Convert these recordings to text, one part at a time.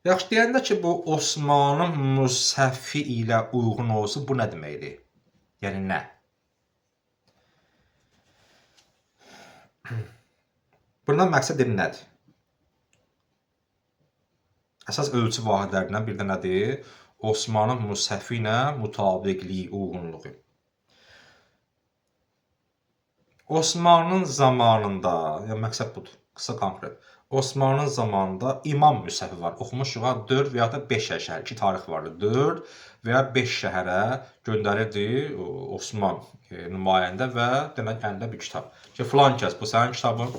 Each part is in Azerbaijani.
Yaxşı, deyəndə ki, bu Osmanın Musəffi ilə uyğun olsun, bu nə deməkdir? Yəni nə? Bundan məqsəd nədir? Əsas ölçü vahidlərindən bir də nədir? Osmanın Musəffi ilə mutabiqliyi, uyğunluğu. Osmanın zamanında, yəni məqsəd budur, qısa konkret. Osmanın zamanında İmam Müsəffi var. Oxumuşuq, 4 və ya da 5 şəhər, 2 tarix vardı. 4 və ya 5 şəhərə göndərirdi Osman nümayəndə və demək əlində bir kitab. Ki, filan kəs, bu sənin kitabın,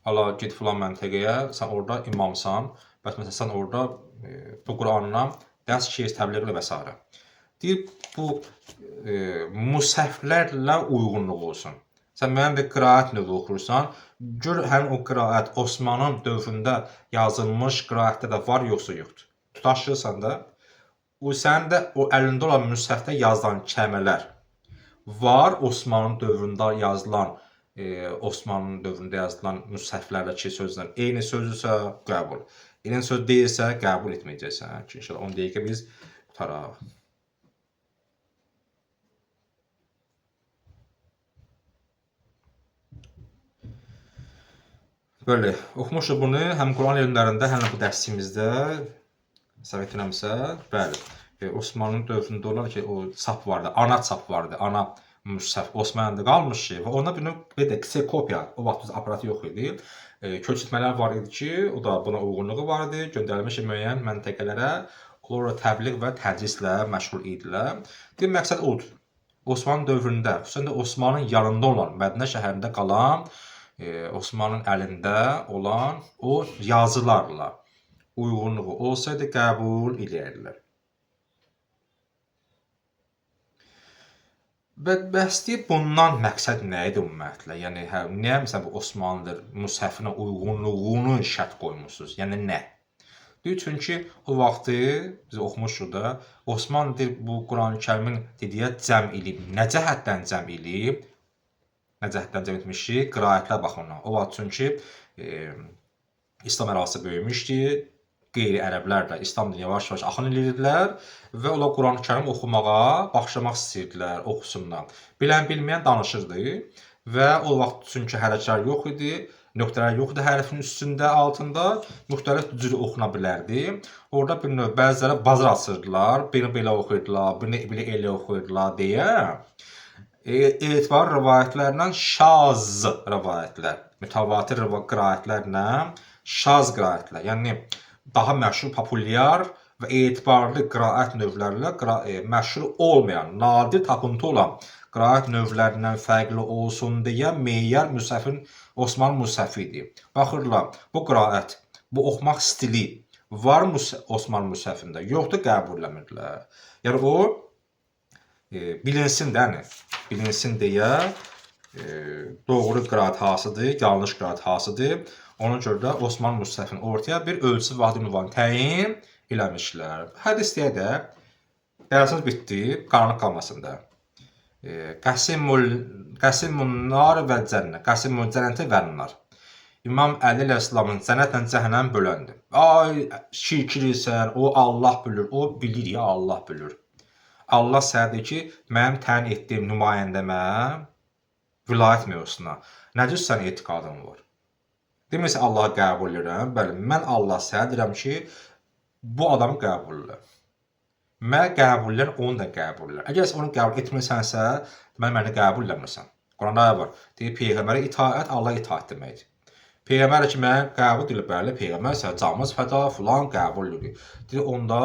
ala git filan məntəqəyə, sən orada imamsan, bəs məsələn sən orada bu Qurandan dərs keç, təbliğ və s. Deyir, bu Musəfflərlə uyğunluq olsun. Sən müəyyən bir qiraət növü oxursan, gör həmin o qiraət Osmanın dövründə yazılmış qiraətdə də var, yoxsa yoxdur. Tutaşırsan da, o sənin də o əlində olan müsəffdə yazılan kəlmələr var, Osmanın dövründə yazılan, müsəfflərdəki sözlər eyni sözdürsə qəbul. Eyni söz deyilsə qəbul etməyəcəksən. Ki, inşallah 10 dəqiqə biz tutaraq. Böyle oxumuşuq bunu həm Quran elmlərində, həm də bu dərsimizdə səhv etmirəmsə, bəli. Osmanlı dövründə olar ki, o çap vardı, ana çap vardı, ana müsəff Osmanlıda qalmış ki, və ona bir ksekopiya, o vaxt aparatı yox idi. Köçürtmələr var idi ki, o da buna uyğunluğu var idi, göndərilmiş müəyyən məntəqələrə, onlar təbliğ və tədrislə məşğul idilər. Deyir, məqsəd odur. Osmanlı dövründə, xüsusən də Osmanın yanında olan, Mədinə şəhərində qalan, Osmanın əlində olan o yazılarla uyğunluğu olsaydı qəbul edərdilər. Bəs bundan məqsəd nə idi ümumiyyətlə? Yəni, niyə məsələn bu Osmanlı Musəffinə uyğunluğunu şərt qoymuşsunuz? Yəni, nə? Deyir, çünki o vaxtı biz oxumuşuq da, Osmanlı bu Quran-ı Kərimin dediyə cəm eləyib. Nə cəhətdən cəm eləyib? Nə cəhətdən cəm etmişik? Qiraətlər baxımından. O vaxt çünki İslam ərazisi böyümüşdü, qeyri-ərəblər də İslam dininə yavaş-yavaş axın edirdilər və onlar Quran-ı Kərim oxumağa başlamaq istəyirdilər, oxusunlar. Bilən bilməyən danışırdı və o vaxt çünki hərəklər yox idi, nöqtələr yox idi hərfin üstündə, altında, müxtəlif cür oxuna bilərdi. Orada bir növ bəziləri bazar açırdılar, birini belə oxuyurdular, birini belə elə oxuyurdular deyə. Etibar rivayətlərlə şaz rivayətlər, mütəvatir qiraətlərlə şaz qiraətlər, yəni daha məşhur, populyar və etibarlı qiraət növlərlə məşhur olmayan, nadir tapıntı olan qiraət növlərindən fərqli olsun deyə meyyər Osmanlı Musəffi idi. Baxırlar, bu qiraət, bu oxumaq stili var Osmanlı Musəffində, yoxdur, qəbul eləmirdilər. Yəni o bilinsin deyə doğru qiraət hansıdır, yanlış qiraət hansıdır. Ona görə də Osmanlı Musəffinin ortaya bir ölçü vahidi ünvanı təyin eləmişlər. Hədis deyə də dərsimiz bitdi, qaranlıq qalmasında. Qəsimun nar və cənnə, qəsimun cənnəti və nar. İmam Əli Əslamın cənnətlə cəhənnəm böləndir. Ay, şirklisən, o Allah bilir, o bilir ya, Allah bilir. Allah sənədir ki, mənim təyin etdiyim nümayəndəmə vilayət mövzusuna nə cür sən etiqadın var? Demirsə Allahı qəbul edirəm, bəli, mən Allah sənə deyirəm ki, bu adamı qəbul edirəm. Mən qəbul edirəm, onu da qəbul edirəm. Əgər onu qəbul etmirsənsə, məni qəbul eləmirsən. Quranda var, deyir, Peyğəmbərə itaət, Allah itaət deməkdir. Peyğəmbər ki, mən qəbul edir, bəli, Peyğəmbər sən camız fəda, filan qəbul edir. Deyir, onda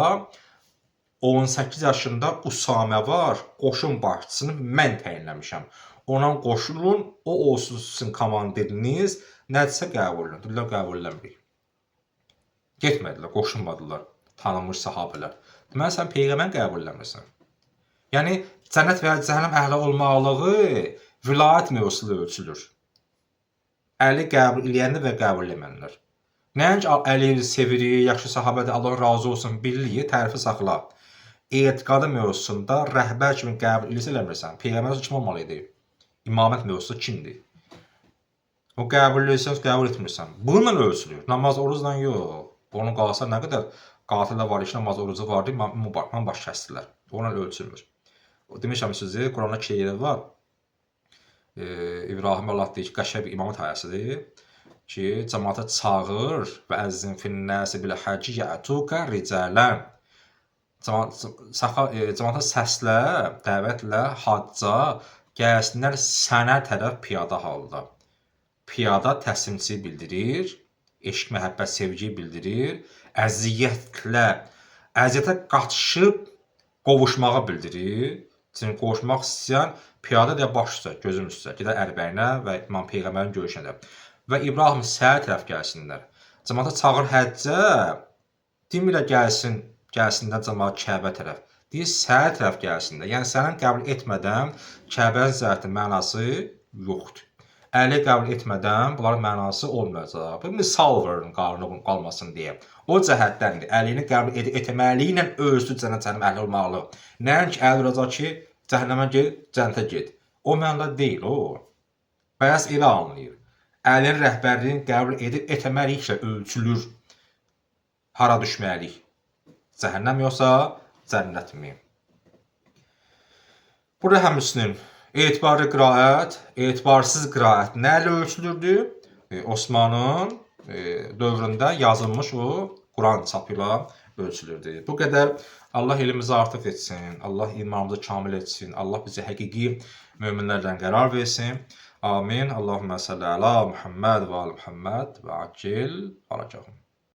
18 yaşında Usamə var, qoşun başçısını mən təyinləmişəm. Ona qoşulun, o olsun sizin komandiriniz, nədirsə qəbul edin. Deyirlər, qəbul eləmirik. Getmədilər, qoşulmadılar, tanınmış sahabələr. Deməli, sən Peyğəmbər qəbul eləmirsən. Yəni, cənnət və cəhənnəm əhli olmalığı vilayət mövzusuyla ölçülür. Əli qəbul eləyəndə və qəbul eləmənlər. Nəinki Əli sevirik, yaxşı sahabədir, Allah razı olsun, bilirik, tərifi saxla. Etiqadı mövzusunda rəhbər kimi qəbul edirsə eləmirsən. Peyğəmbər kim olmalı idi? İmamət mövzusu kimdir? O qəbul edirsən, qəbul etmirsən. Bununla ölçülür. Namaz, orucla yox. Onun qalsa nə qədər Qatilə var, 2 namaz orucu vardı, mübarəklə baş kəsdilər. Onunla ölçülmür. Demişəm sizə, Quranda 2 yer var. İbrahim Allah deyir ki, qəşəng bir imamət ayəsidir ki, cəmaata çağır və əzzin finnəsi bil həcci yətuka ricalən. Cəmaata səslə, dəvətlə, hacca gəlsinlər sənə tərəf piyada halda. Piyada təslimçi bildirir, eşq, məhəbbət, sevgi bildirir, əziyyətə qaçışıb qovuşmağı bildirir. Çünki qovuşmaq istəyən piyada deyə baş üstə, gözüm üstə, gedər ərbəyinə və İmam Peyğəmbərin görüşünə. Və İbrahim səhər tərəf gəlsinlər. Cəmaata çağır həccə, demirlər gəlsinlər cəmaat Kəbə tərəf. Deyir, səhər tərəf gəlsinlər. Yəni, sənin qəbul etmədən Kəbənin ziyarətin mənası yoxdur. Əli qəbul etmədən bunların mənası olmayacaq. Bir misal verin qarnının qalmasın deyə. O cəhətdəndir. Əlini qəbul etməliyi ilə özü cənnətin əhli olmalı. Nəinki əl duracaq ki, cəhənnəmə get, cənnətə get. O mənada deyil o. Bəs elə anlayır. Əlin rəhbərliyini qəbul edib etməliyiklə ölçülür. Hara düşməliyik? Cəhənnəm yoxsa cənnət mi? Burada həmçinin etibarlı qiraət, etibarsız qiraət nə ilə ölçülürdü? Osmanın dövründə yazılmış o Quran çapı ilə ölçülürdü. Bu qədər. Allah elimizi artıq etsin. Allah imanımızı kamil etsin. Allah bizi həqiqi möminlərdən qərar versin. Amin. Allahümmə salli əla Muhammed və ali Muhammed və acil alacağım.